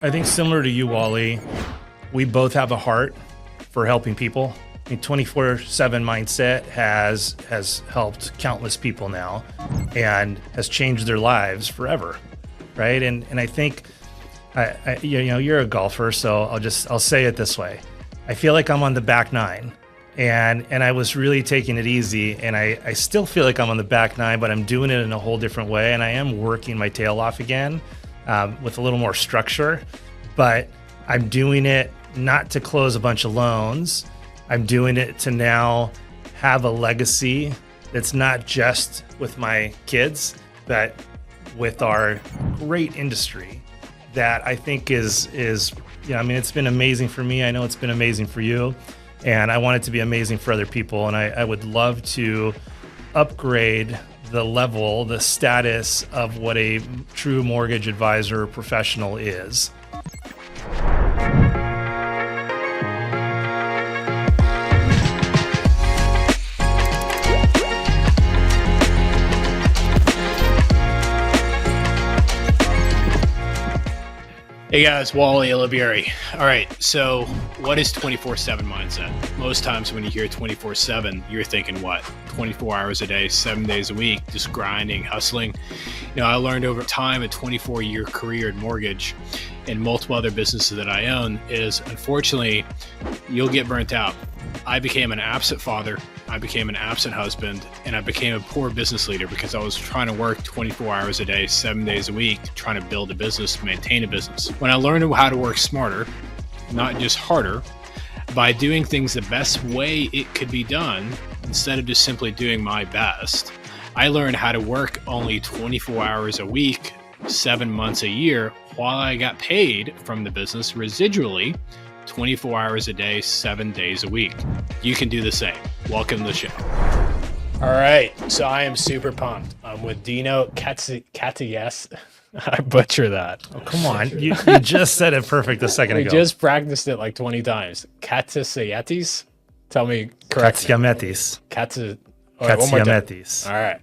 I think similar to you, Wally, we both have a heart for helping people. I mean, 24/7 mindset has helped countless people now and has changed their lives forever, right? And I think, you're a golfer, so I'll say it this way. I feel like I'm on the back nine, and I was really taking it easy, and I still feel like I'm on the back nine, but I'm doing it in a whole different way, and I am working my tail off again with a little more structure, but I'm doing it not to close a bunch of loans. I'm doing it to now have a legacy that's not just with my kids, but with our great industry that I think is it's been amazing for me. I know it's been amazing for you, and I want it to be amazing for other people. And I would love to upgrade the level, the status of what a true mortgage advisor professional is. Hey guys, Wally, Elibiary. All right, so what is 24/7 mindset? Most times when you hear 24/7, you're thinking what? 24 hours a day, 7 days a week, just grinding, hustling. I learned over time, a 24-year career in mortgage and multiple other businesses that I own is, unfortunately, you'll get burnt out. I became an absent father, I became an absent husband, and I became a poor business leader because I was trying to work 24 hours a day, 7 days a week, trying to build a business, maintain a business. When I learned how to work smarter, not just harder, by doing things the best way it could be done, instead of just simply doing my best, I learned how to work only 24 hours a week, 7 months a year, while I got paid from the business residually 24 hours a day, 7 days a week. You can do the same. Welcome to the show. All right, so I am super pumped. I'm with Dino Katsiametis. I butcher that. Oh, come on. You just said it perfect a second ago. We just practiced it like 20 times. Katsiametis? Tell me correctly. Katsiametis. Katsiametis. All right.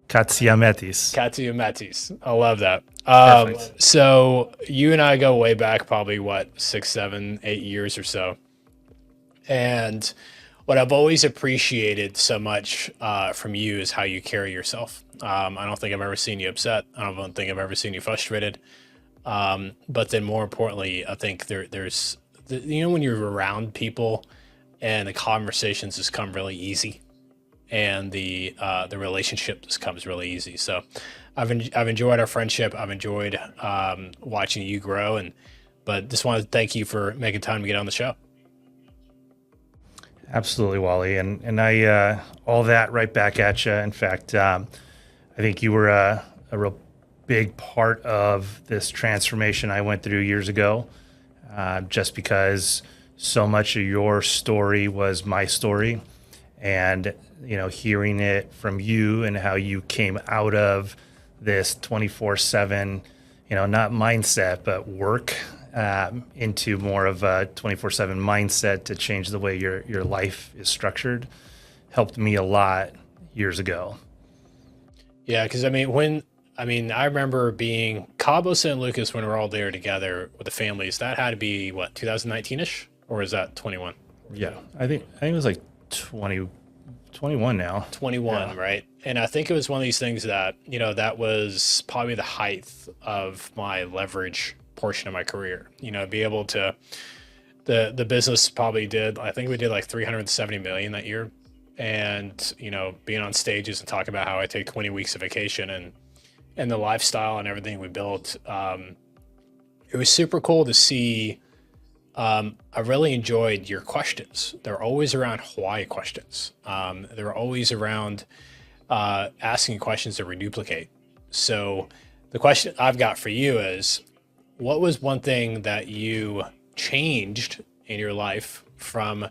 Katsiametis. I love that. So you and I go way back, probably 6, 7, 8 years or so. And what I've always appreciated so much from you is how you carry yourself. I don't think I've ever seen you upset. I don't think I've ever seen you frustrated. But then more importantly, I think there's when you're around people and the conversations just come really easy, and the relationship just comes really easy. So I've enjoyed our friendship. I've enjoyed watching you grow, but just wanted to thank you for making time to get on the show. Absolutely, Wally, and I all that right back at you. In fact, I think you were a real big part of this transformation I went through years ago, just because so much of your story was my story, and hearing it from you and how you came out of this 24/7, not mindset, but work into more of a 24/7 mindset to change the way your life is structured, helped me a lot years ago. Yeah, because I remember being Cabo San Lucas when we were all there together with the families. That had to be 2019-ish, or is that 21? Yeah, I think it was like 21 now. 21, yeah. Right? And I think it was one of these things that, that was probably the height of my leverage portion of my career. Be able to, the business probably did, I think we did like 370 million that year. And, being on stages and talking about how I take 20 weeks of vacation and the lifestyle and everything we built, it was super cool to see. I really enjoyed your questions. They're always around why questions. They're always around asking questions to reduplicate. So the question I've got for you is, what was one thing that you changed in your life from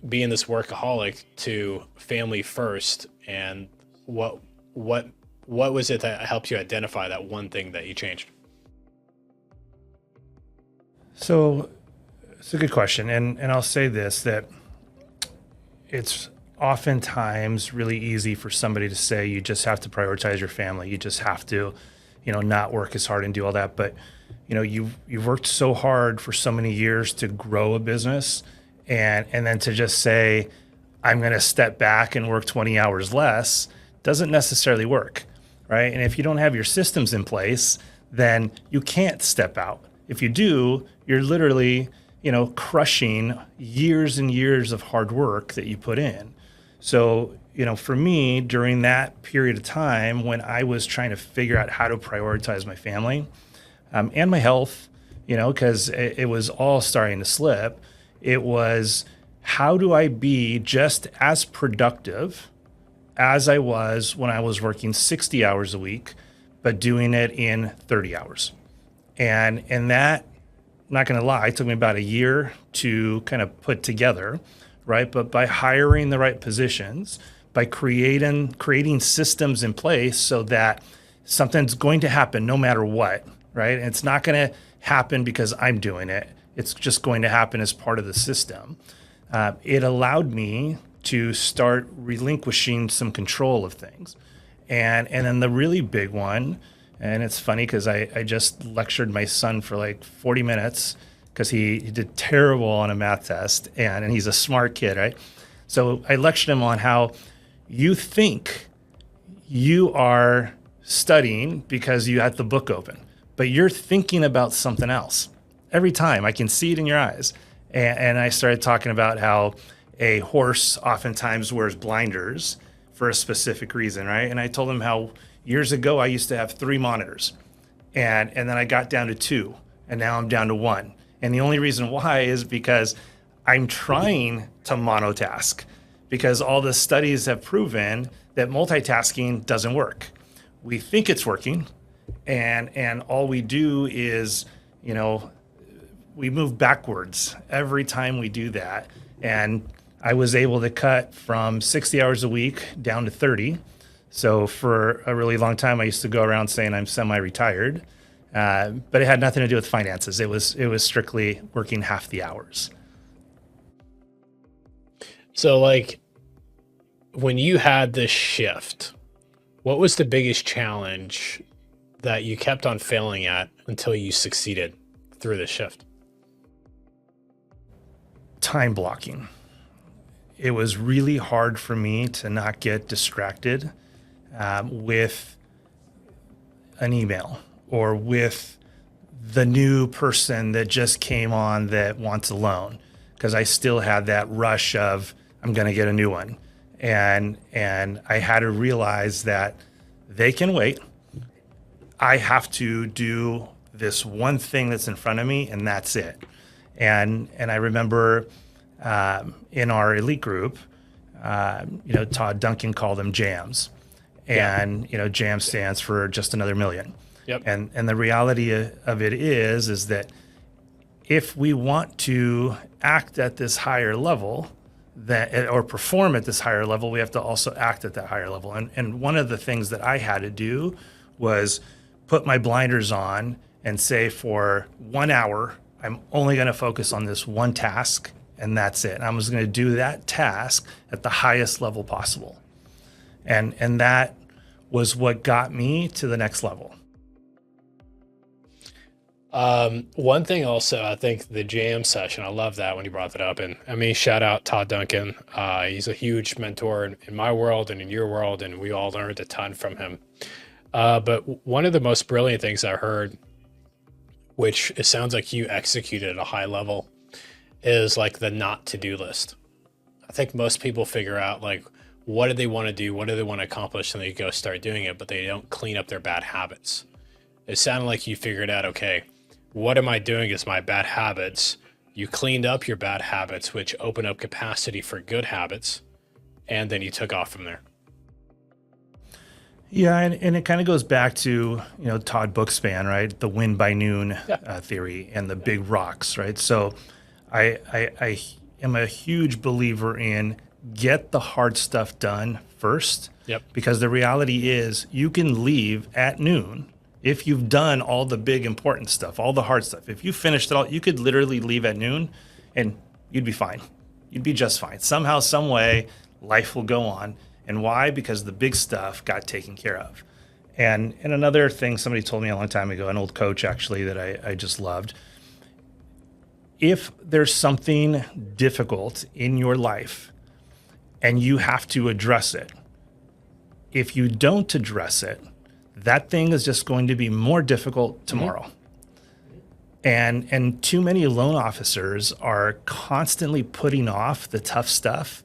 being this workaholic to family first? And what was it that helped you identify that one thing that you changed? So it's a good question. And I'll say this, that it's oftentimes really easy for somebody to say, you just have to prioritize your family. You just have to, not work as hard and do all that. But, you've worked so hard for so many years to grow a business, and then to just say, I'm going to step back and work 20 hours less doesn't necessarily work, right? And if you don't have your systems in place, then you can't step out. If you do, you're literally, crushing years and years of hard work that you put in. So, for me, during that period of time when I was trying to figure out how to prioritize my family and my health, because it was all starting to slip, it was, how do I be just as productive as I was when I was working 60 hours a week, but doing it in 30 hours? And that, I'm not going to lie, it took me about a year to kind of put together, right? But by hiring the right positions, by creating systems in place so that something's going to happen no matter what, right? And it's not going to happen because I'm doing it. It's just going to happen as part of the system. It allowed me to start relinquishing some control of things. And then the really big one, and it's funny because I just lectured my son for like 40 minutes because he did terrible on a math test, and he's a smart kid, right? So I lectured him on how you think you are studying because you had the book open, but you're thinking about something else every time. I can see it in your eyes. And I started talking about how a horse oftentimes wears blinders for a specific reason, right? And I told him how years ago I used to have 3 monitors, and then I got down to 2, and now I'm down to 1. And the only reason why is because I'm trying to monotask, because all the studies have proven that multitasking doesn't work. We think it's working, and all we do is, we move backwards every time we do that. And I was able to cut from 60 hours a week down to 30. So for a really long time, I used to go around saying I'm semi-retired, but it had nothing to do with finances. It was strictly working half the hours. So like, when you had this shift, what was the biggest challenge that you kept on failing at until you succeeded through the shift? Time blocking. It was really hard for me to not get distracted with an email or with the new person that just came on that wants a loan, because I still had that rush of, I'm going to get a new one. And I had to realize that they can wait. I have to do this one thing that's in front of me, and that's it. And I remember in our elite group, Todd Duncan called them jams. And, jam stands for just another million. Yep. And the reality of it is that if we want to act at this higher level, or perform at this higher level, we have to also act at that higher level. And one of the things that I had to do was put my blinders on and say, for 1 hour, I'm only going to focus on this one task, and that's it. And I was going to do that task at the highest level possible. And that was what got me to the next level. One thing also, I think the jam session, I love that when you brought that up. And I mean, shout out Todd Duncan. He's a huge mentor in my world and in your world, and we all learned a ton from him. But one of the most brilliant things I heard, which it sounds like you executed at a high level, is like the not to-do list. I think most people figure out like, what do they want to do? What do they want to accomplish? And they go start doing it, but they don't clean up their bad habits. It sounded like you figured out, okay, what am I doing as my bad habits? You cleaned up your bad habits, which open up capacity for good habits. And then you took off from there. Yeah, and it kind of goes back to, Todd Bookspan, right? The win by noon theory and the big rocks, right? So I am a huge believer in get the hard stuff done first. Yep. Because the reality is you can leave at noon if you've done all the big important stuff, all the hard stuff. If you finished it all, you could literally leave at noon and you'd be fine. You'd be just fine. Somehow, some way, life will go on. And why? Because the big stuff got taken care of. And another thing somebody told me a long time ago, an old coach actually, that I just loved. If there's something difficult in your life and you have to address it, if you don't address it, that thing is just going to be more difficult tomorrow. And too many loan officers are constantly putting off the tough stuff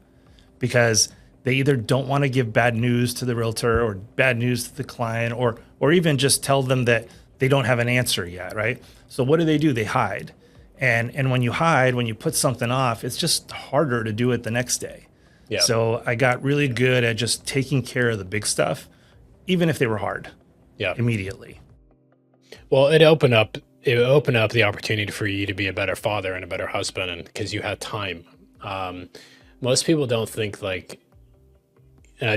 because they either don't want to give bad news to the realtor or bad news to the client, or even just tell them that they don't have an answer yet, right? So what do? They hide. And when you hide, when you put something off, it's just harder to do it the next day. Yeah. So I got really good at just taking care of the big stuff, even if they were hard. Yeah. Immediately. Well, it opened up the opportunity for you to be a better father and a better husband, and because you had time. Most people don't think like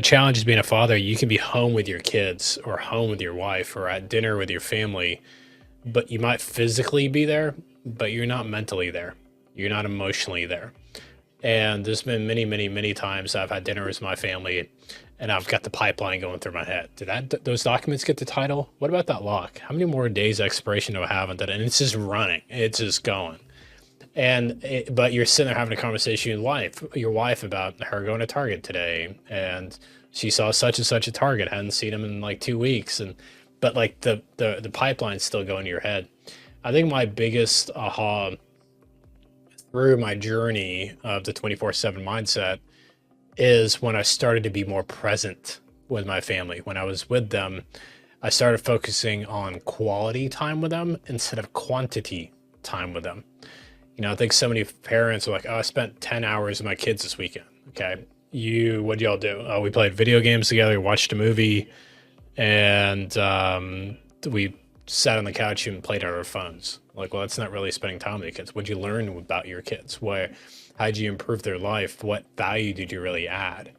challenge is being a father. You can be home with your kids or home with your wife or at dinner with your family, but you might physically be there, but you're not mentally there. You're not emotionally there. And there's been many, many, many times I've had dinner with my family and I've got the pipeline going through my head. Did those documents get the title? What about that lock? How many more days expiration do I have on that? And it's just running. It's just going. But you're sitting there having a conversation with your wife about her going to Target today. And she saw such and such a Target, hadn't seen them in like 2 weeks. But like the pipeline's still going to your head. I think my biggest aha through my journey of the 24/7 mindset is when I started to be more present with my family. When I was with them, I started focusing on quality time with them instead of quantity time with them. I think so many parents are like, oh, I spent 10 hours with my kids this weekend. Okay. What'd y'all do? Oh, we played video games together, watched a movie, and we sat on the couch and played on our phones. Like, well, that's not really spending time with your kids. What'd you learn about your kids? How'd you improve their life? What value did you really add?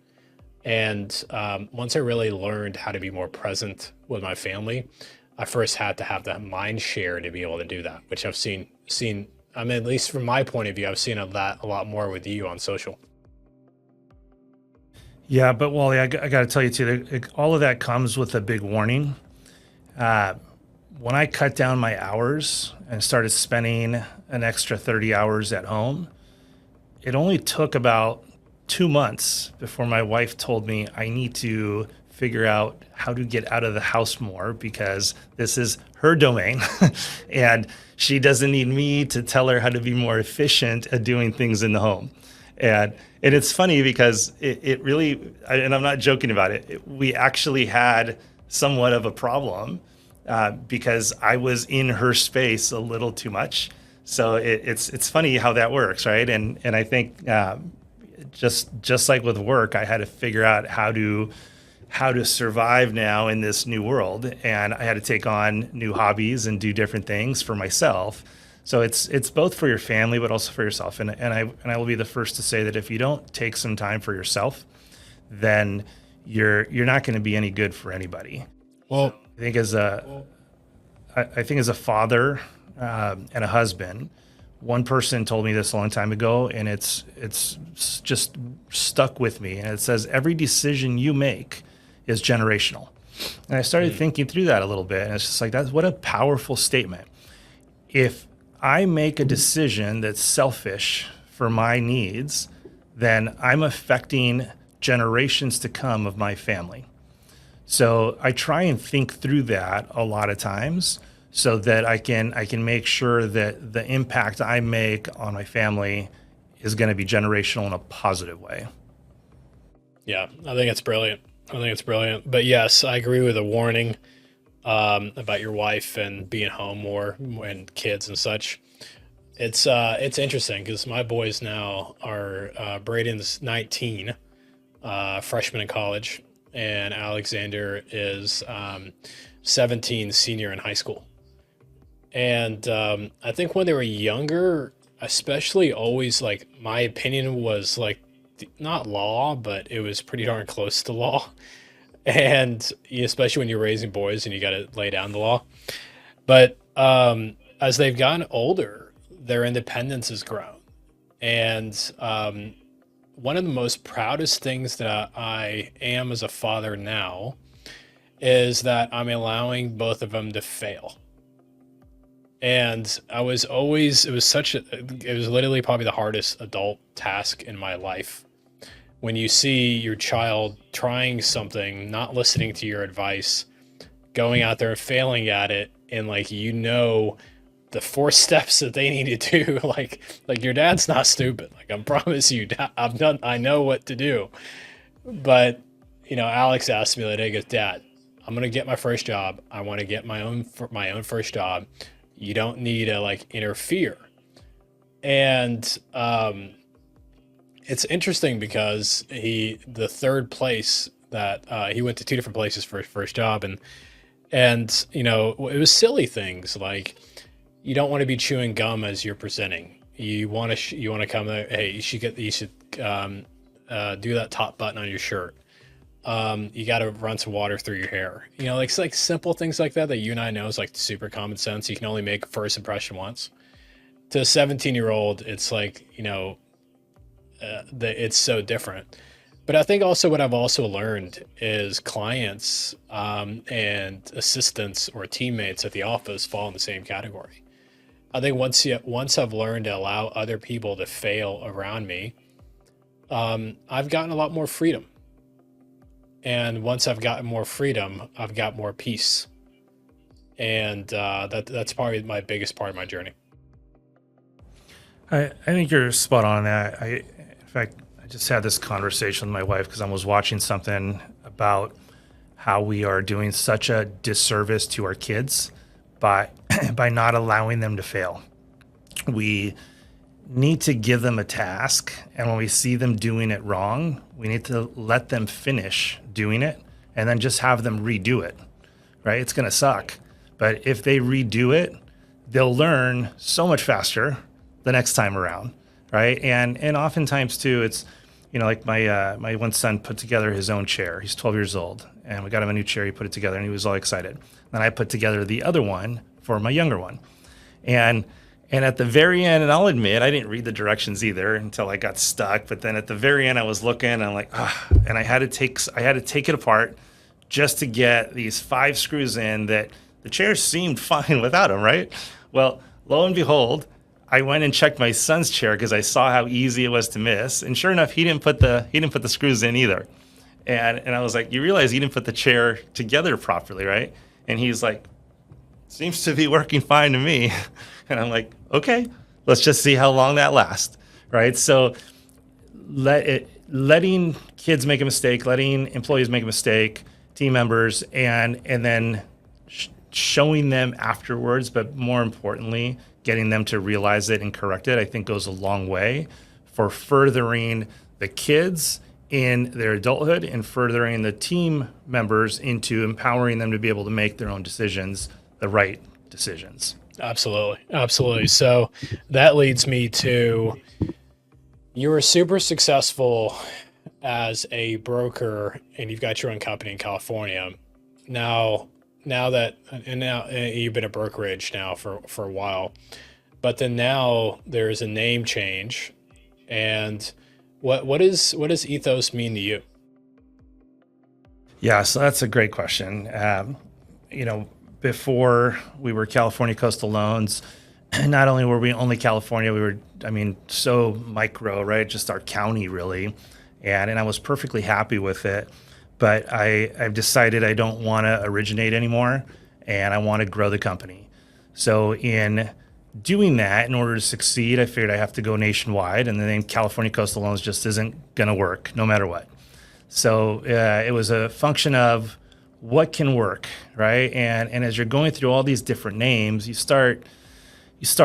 And once I really learned how to be more present with my family, I first had to have that mind share to be able to do that, which I've seen. I mean, at least from my point of view, I've seen a lot more with you on social. Yeah, but Wally, I got to tell you too, all of that comes with a big warning. When I cut down my hours and started spending an extra 30 hours at home, it only took about 2 months before my wife told me I need to figure out how to get out of the house more because this is her domain and she doesn't need me to tell her how to be more efficient at doing things in the home. And it's funny because it really, and I'm not joking about it, we actually had somewhat of a problem because I was in her space a little too much. So it's funny how that works, right? And I think just like with work, I had to figure out how to survive now in this new world, and I had to take on new hobbies and do different things for myself. So it's both for your family, but also for yourself. And I will be the first to say that if you don't take some time for yourself, then you're not going to be any good for anybody. Well, I think as a father and a husband, one person told me this a long time ago, and it's just stuck with me. And it says every decision you make is generational. And I started thinking through that a little bit, and it's just like, what a powerful statement. If I make a decision that's selfish for my needs, then I'm affecting generations to come of my family. So I try and think through that a lot of times so that I can make sure that the impact I make on my family is going to be generational in a positive way. Yeah, I think it's brilliant. But yes, I agree with the warning about your wife and being home more and kids and such. It's interesting because my boys now are Braden's 19, freshman in college, and Alexander is 17, senior in high school. And I think when they were younger, especially always like my opinion was like not law, but it was pretty darn close to law. And especially when you're raising boys and you got to lay down the law. But as they've gotten older, their independence has grown. And one of the most proudest things that I am as a father now is that I'm allowing both of them to fail. And I was always, it was literally probably the hardest adult task in my life. When you see your child trying something, not listening to your advice, going out there and failing at it, and like, the 4 steps that they need to do, like your dad's not stupid. Like, I promise you, I know what to do. But, Alex asked me the other day, he goes, Dad, I'm going to get my first job. I want to get my own first job. You don't need to like interfere. And it's interesting because the third place that he went to 2 different places for his first job, and it was silly things like, you don't want to be chewing gum as you're presenting. You want to come there. Hey, you should do that top button on your shirt. You got to run some water through your hair. It's like simple things like that you and I know is like super common sense. You can only make first impression once. To a 17-year-old, it's like, it's so different. But I think also what I've also learned is clients and assistants or teammates at the office fall in the same category. I think once I've learned to allow other people to fail around me, I've gotten a lot more freedom. And once I've gotten more freedom, I've got more peace. And that's probably my biggest part of my journey. I think you're spot on that. In fact, I just had this conversation with my wife because I was watching something about how we are doing such a disservice to our kids by not allowing them to fail. We need to give them a task, and when we see them doing it wrong, we need to let them finish doing it and then just have them redo it, right? It's going to suck, but if they redo it, they'll learn so much faster the next time around, right? And oftentimes too, it's, like my one son put together his own chair. He's 12 years old, and we got him a new chair. He put it together, and he was all excited. Then I put together the other one for my younger one, and at the very end, and I'll admit, I didn't read the directions either until I got stuck. But then at the very end, I was looking, and I'm like, and I had to take it apart just to get these 5 screws in. That the chair seemed fine without them, right? Well, lo and behold, I went and checked my son's chair because I saw how easy it was to miss, and sure enough, he didn't put the screws in either. And I was like, you realize you didn't put the chair together properly, right? And he's like, seems to be working fine to me. And I'm like, okay, let's just see how long that lasts, right? So letting kids make a mistake, letting employees make a mistake, team members, and then showing them afterwards, but more importantly, getting them to realize it and correct it, I think goes a long way for furthering the kids in their adulthood and furthering the team members into empowering them to be able to make their own decisions, the right decisions. Absolutely. So that leads me to, you were super successful as a broker and you've got your own company in California. Now you've been a brokerage now for a while, but then now there's a name change. And what does Ethos mean to you? Yeah, so that's a great question. Before we were California Coastal Loans, not only were we only California, we were, so micro, right? Just our county really. And I was perfectly happy with it. But I've decided I don't want to originate anymore, and I want to grow the company. So in doing that, in order to succeed, I figured I have to go nationwide, and the name California Coastal Loans just isn't going to work no matter what. So it was a function of what can work, right? And as you're going through all these different names, you start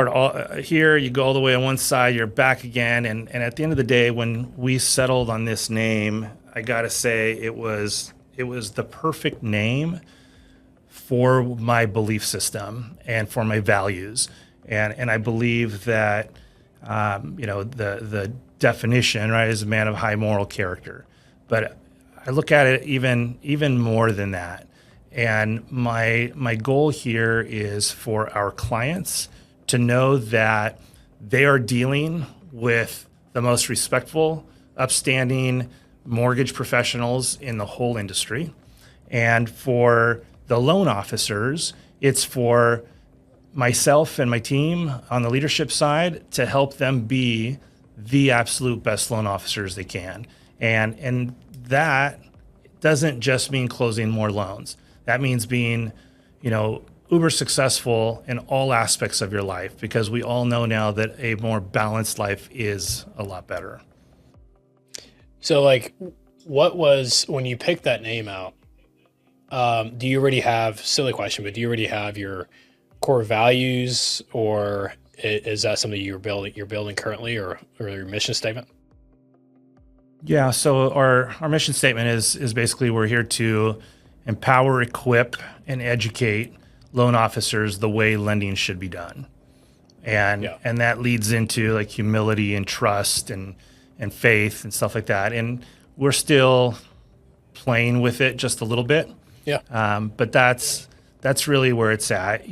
all here, you go all the way on one side, you're back again. And at the end of the day, when we settled on this name, I got to say it was the perfect name for my belief system and for my values. And I believe that, the definition, right, is a man of high moral character. But I look at it even more than that. And my goal here is for our clients to know that they are dealing with the most respectful, upstanding mortgage professionals in the whole industry. And for the loan officers, it's for myself and my team on the leadership side to help them be the absolute best loan officers they can. And that doesn't just mean closing more loans. That means being, uber successful in all aspects of your life, because we all know now that a more balanced life is a lot better. So like, what was, when you picked that name out, do you already have, silly question, but do you already have your core values, or is that something you're building currently, or your mission statement? Yeah, so our mission statement is basically we're here to empower, equip, and educate loan officers the way lending should be done. And that leads into like humility and trust and faith and stuff like that. And we're still playing with it just a little bit. Yeah. But that's really where it's at.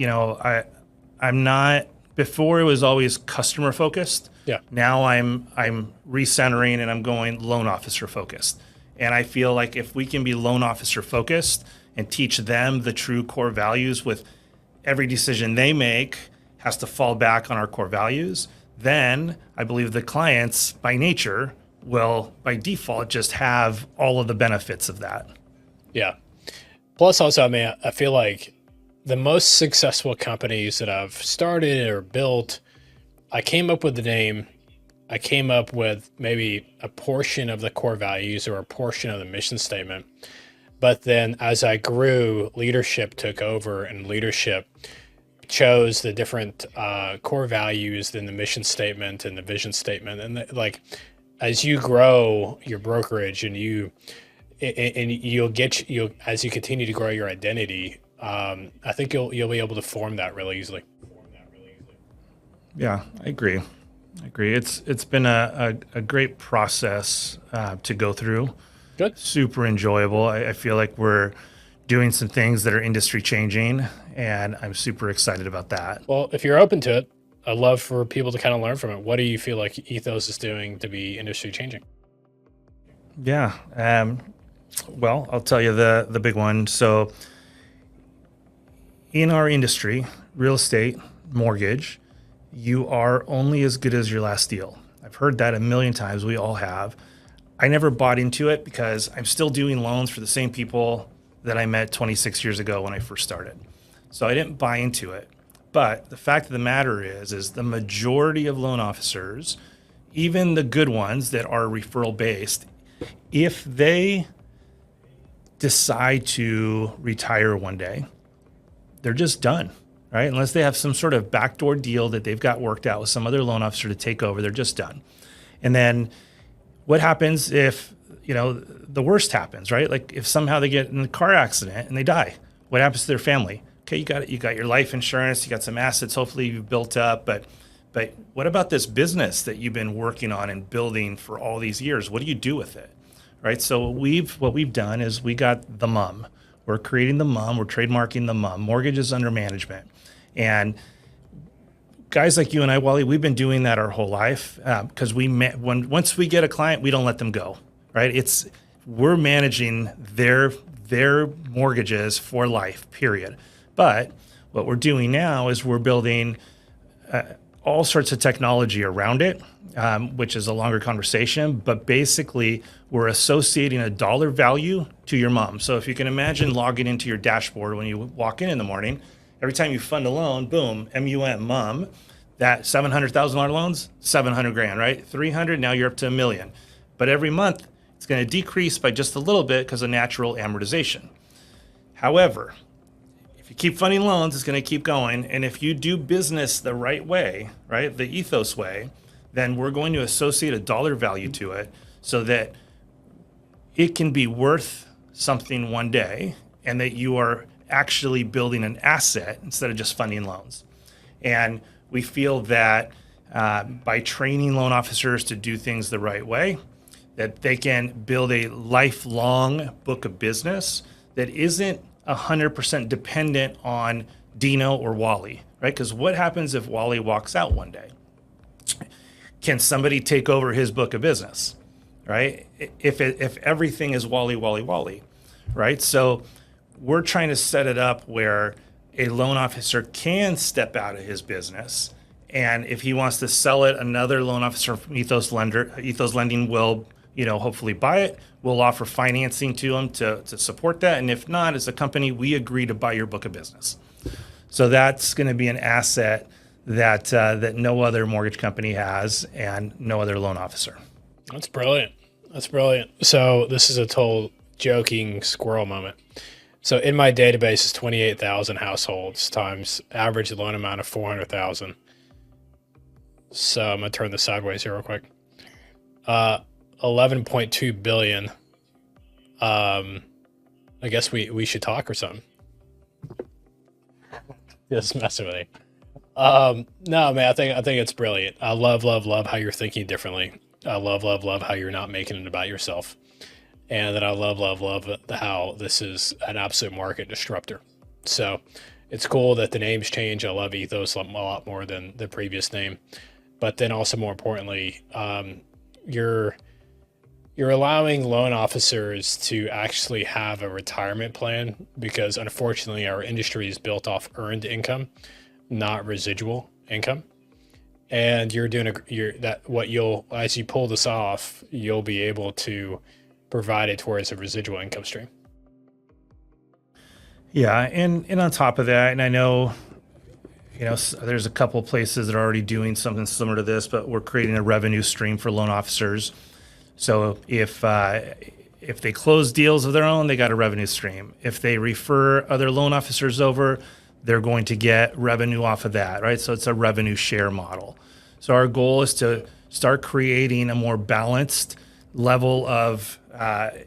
I'm not, before it was always customer focused. Yeah. Now I'm recentering and I'm going loan officer focused. And I feel like if we can be loan officer focused and teach them the true core values, with every decision they make has to fall back on our core values, then I believe the clients by nature will by default just have all of the benefits of that. Yeah. Plus also, I feel like the most successful companies that I've started or built, I came up with the name, I came up with maybe a portion of the core values or a portion of the mission statement. But then as I grew, leadership took over, and leadership chose the different core values in the mission statement and the vision statement. And as you grow your brokerage and you'll as you continue to grow your identity, I think you'll be able to form that really easily. Yeah, I agree. It's been a great process to go through. Good. Super enjoyable. I feel like we're doing some things that are industry changing, and I'm super excited about that. Well, if you're open to it, I'd love for people to kind of learn from it. What do you feel like Ethos is doing to be industry changing? Yeah. Well, I'll tell you the big one. So in our industry, real estate, mortgage, you are only as good as your last deal. I've heard that a million times. We all have. I never bought into it because I'm still doing loans for the same people that I met 26 years ago when I first started. So I didn't buy into it. But the fact of the matter is the majority of loan officers, even the good ones that are referral based, if they decide to retire one day, they're just done, right? Unless they have some sort of backdoor deal that they've got worked out with some other loan officer to take over, they're just done. And then what happens if, the worst happens, right? Like if somehow they get in a car accident and they die, what happens to their family? Okay, you got your life insurance, you got some assets, hopefully you've built up, but what about this business that you've been working on and building for all these years? What do you do with it, right? So what we've done is we got the MUM. We're creating the MUM, we're trademarking the MUM, mortgages under management. And guys like you and I, Wally, we've been doing that our whole life because once we get a client, we don't let them go, right? We're managing their mortgages for life, period. But what we're doing now is we're building all sorts of technology around it, which is a longer conversation. But basically, we're associating a dollar value to your MUM. So if you can imagine logging into your dashboard when you walk in the morning, every time you fund a loan, boom, MUM, MUM, that $700,000 loans, $700,000, right? 300, now you're up to $1 million. But every month, it's going to decrease by just a little bit because of natural amortization. However, if you keep funding loans, it's going to keep going. And if you do business the right way, right, the Ethos way, then we're going to associate a dollar value to it so that it can be worth something one day and that you are actually building an asset instead of just funding loans. And we feel that by training loan officers to do things the right way, that they can build a lifelong book of business that isn't 100% dependent on Dino or Wally, right? Because what happens if Wally walks out one day? Can somebody take over his book of business, right? If everything is Wally, right? So we're trying to set it up where a loan officer can step out of his business, and if he wants to sell it, another loan officer from Ethos Lending will, hopefully buy it. We'll offer financing to him to support that, and if not, as a company, we agree to buy your book of business. So that's going to be an asset that no other mortgage company has and no other loan officer. That's brilliant. That's brilliant. So this is a total joking squirrel moment. So in my database is 28,000 households times average loan amount of 400,000. So I'm gonna turn this sideways here real quick. 11.2 billion. I guess we should talk or something. Just messing with me. No, man, I think it's brilliant. I love how you're thinking differently. I love how you're not making it about yourself. And then I love how this is an absolute market disruptor. So it's cool that the names change. I love Ethos a lot more than the previous name. But then also more importantly, you're allowing loan officers to actually have a retirement plan, because unfortunately our industry is built off earned income, not residual income. And you're doing as you pull this off, you'll be able to provide it towards a residual income stream. Yeah, and on top of that, and I know, there's a couple places that are already doing something similar to this, but we're creating a revenue stream for loan officers. So if they close deals of their own, they got a revenue stream. If they refer other loan officers over, they're going to get revenue off of that, right? So it's a revenue share model. So our goal is to start creating a more balanced level of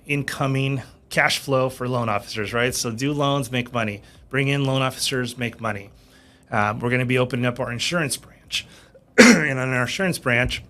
incoming cash flow for loan officers, right? So do loans, make money. Bring in loan officers, make money. We're going to be opening up our insurance branch. And on our insurance branch,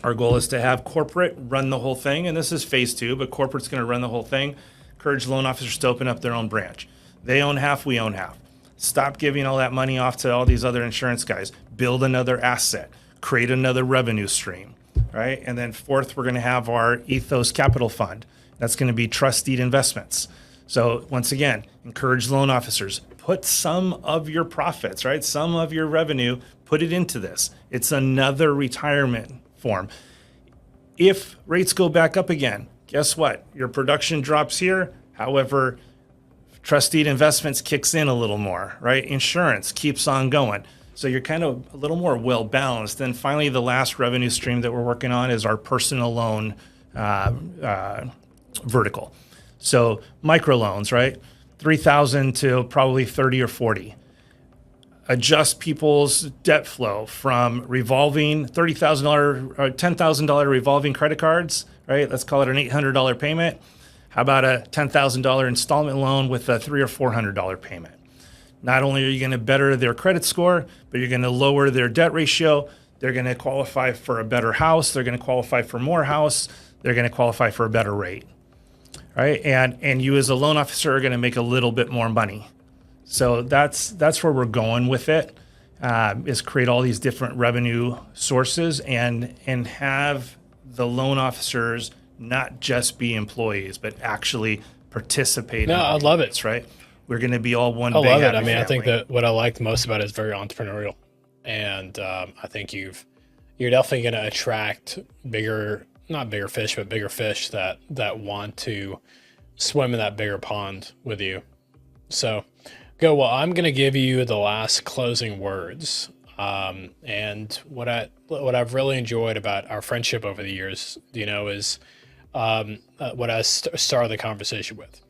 our goal is to have corporate run the whole thing. And this is phase 2, but corporate's going to run the whole thing. Encourage loan officers to open up their own branch. They own half, we own half. Stop giving all that money off to all these other insurance guys. Build another asset. Create another revenue stream, right? And then fourth, we're going to have our Ethos Capital Fund. That's going to be trust deed investments. So once again, encourage loan officers. Put some of your profits, right? Some of your revenue, put it into this. It's another retirement form. If rates go back up again, guess what? Your production drops here. However, trust deed investments kicks in a little more, right? Insurance keeps on going. So you're kind of a little more well-balanced. And finally, the last revenue stream that we're working on is our personal loan vertical. So microloans, right? 3,000 to probably 30 or 40. Adjust people's debt flow from revolving $30,000 or $10,000 revolving credit cards, right? Let's call it an $800 payment. How about a $10,000 installment loan with a $300 or $400 payment? Not only are you going to better their credit score, but you're going to lower their debt ratio. They're going to qualify for a better house. They're going to qualify for more house. They're going to qualify for a better rate, right? And you as a loan officer are going to make a little bit more money. So that's where we're going with it, is create all these different revenue sources and have the loan officers not just be employees, but actually participate. No, I love it. Right? We're going to be all one. I big love it. happy I mean, family. I think that what I liked most about it is very entrepreneurial, and I think you're definitely going to attract not bigger fish, but bigger fish that want to swim in that bigger pond with you. So, well, I'm going to give you the last closing words. And what I've really enjoyed about our friendship over the years, is what I started the conversation with.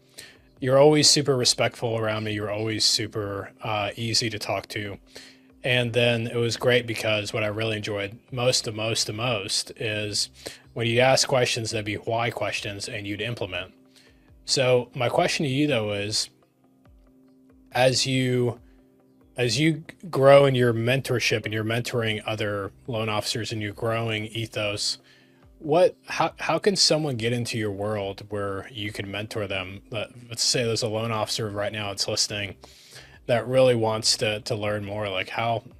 You're always super respectful around me. You're always super easy to talk to. And then it was great because what I really enjoyed most is when you ask questions, there'd be why questions and you'd implement. So my question to you though is, as you grow in your mentorship and you're mentoring other loan officers and you're growing Ethos, how can someone get into your world where you can mentor them? Let's say there's a loan officer right now that's listening that really wants to learn more. Like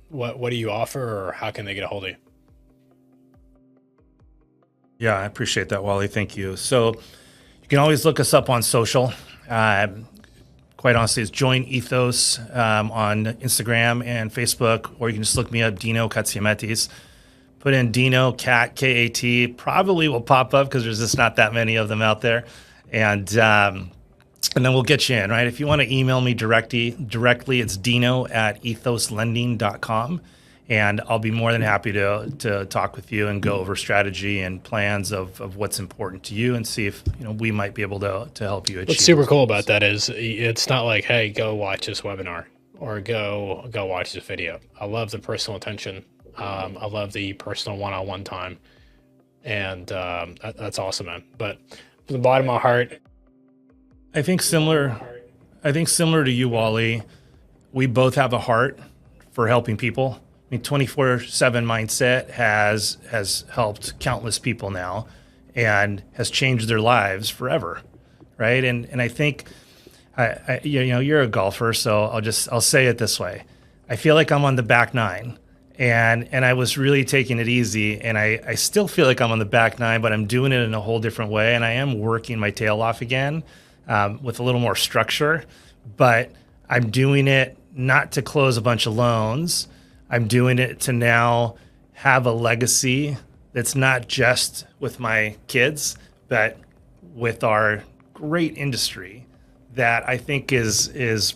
what do you offer, or how can they get a hold of you? Yeah, I appreciate that, Wally. Thank you. So you can always look us up on social. quite honestly, is join Ethos on Instagram and Facebook, or you can just look me up, Dino Katsiametis. Put in Dino Kat, K-A-T, probably will pop up because there's just not that many of them out there. And then we'll get you in, right? If you want to email me directly, it's dino@ethoslending.com. And I'll be more than happy to talk with you and go over strategy and plans of what's important to you and see if we might be able to help you achieve. What's super cool about that is it's not like, hey, go watch this webinar or go watch this video. I love the personal attention. I love the personal one-on-one time, and that's awesome, man. But from the bottom of my heart, I think similar to you, Wally, we both have a heart for helping people. I mean, 24/7 mindset has helped countless people now, and has changed their lives forever, right? And I think, you're a golfer, so I'll say it this way: I feel like I'm on the back nine, and I was really taking it easy, and I still feel like I'm on the back nine, but I'm doing it in a whole different way, and I am working my tail off again with a little more structure, but I'm doing it not to close a bunch of loans. I'm doing it to now have a legacy that's not just with my kids, but with our great industry that I think is it's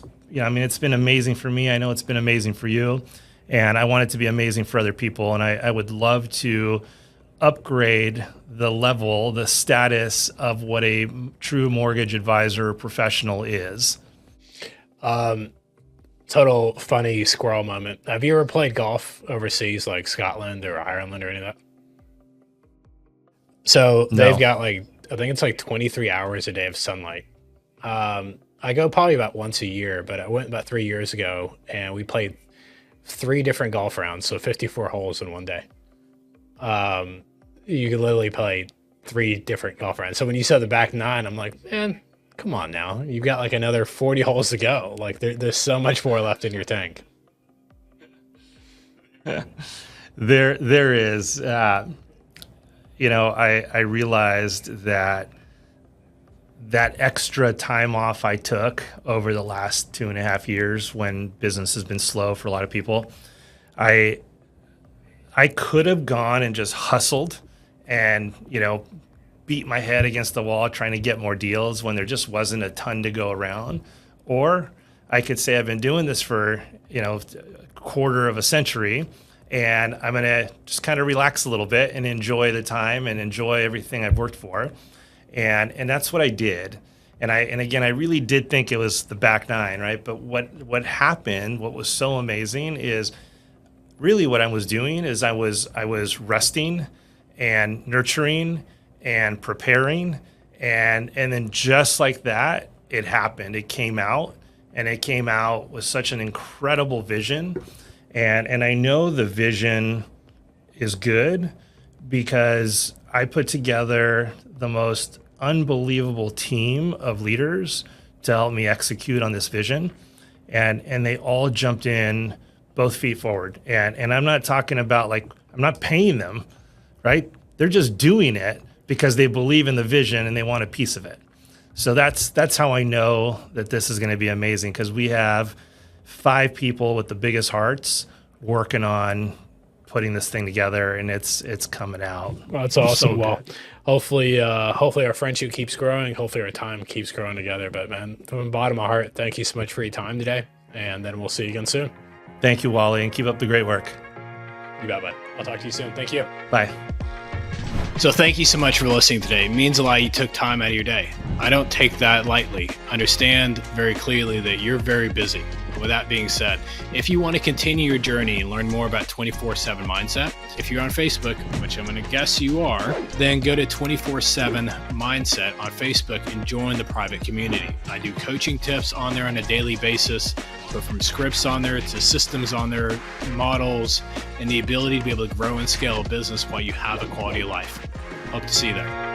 been amazing for me. I know it's been amazing for you, and I want it to be amazing for other people. And I would love to upgrade the level, the status of what a true mortgage advisor professional is. Total funny squirrel moment. Have you ever played golf overseas, like Scotland or Ireland or any of that? So No. they've got I think it's 23 hours a day of sunlight. I go probably about once a year, but I went about 3 years ago and we played 3 different golf rounds. So 54 holes in one day. You could literally play 3 different golf rounds. So when you said the back nine, I'm like, man, come on now. You've got another 40 holes to go. There's so much more left in your tank. There is. I realized that extra time off I took over the last 2.5 years when business has been slow for a lot of people, I could have gone and just hustled and, beat my head against the wall trying to get more deals when there just wasn't a ton to go around. Or I could say I've been doing this for, a quarter of a century, and I'm going to just kind of relax a little bit and enjoy the time and enjoy everything I've worked for. And that's what I did. And again, I really did think it was the back nine, right? But what happened, what was so amazing is really what I was doing is I was resting and nurturing and preparing, and then just like that, it happened. It came out, and it came out with such an incredible vision. And I know the vision is good because I put together the most unbelievable team of leaders to help me execute on this vision. And they all jumped in both feet forward. And I'm not talking about I'm not paying them, right? They're just doing it because they believe in the vision and they want a piece of it. So that's how I know that this is going to be amazing, because we have 5 people with the biggest hearts working on putting this thing together, and it's coming out. Well, that's awesome. So Well, good. hopefully our friendship keeps growing. Hopefully our time keeps growing together. But man, from the bottom of my heart, thank you so much for your time today. And then we'll see you again soon. Thank you, Wally, and keep up the great work. You bet, bud. I'll talk to you soon. Thank you. Bye. So thank you so much for listening today. It means a lot you took time out of your day. I don't take that lightly. Understand very clearly that you're very busy. With that being said, if you want to continue your journey and learn more about 24/7 Mindset, if you're on Facebook, which I'm going to guess you are, then go to 24/7 Mindset on Facebook and join the private community. I do coaching tips on there on a daily basis, but from scripts on there to systems on there, models, and the ability to be able to grow and scale a business while you have a quality of life. Hope to see you there.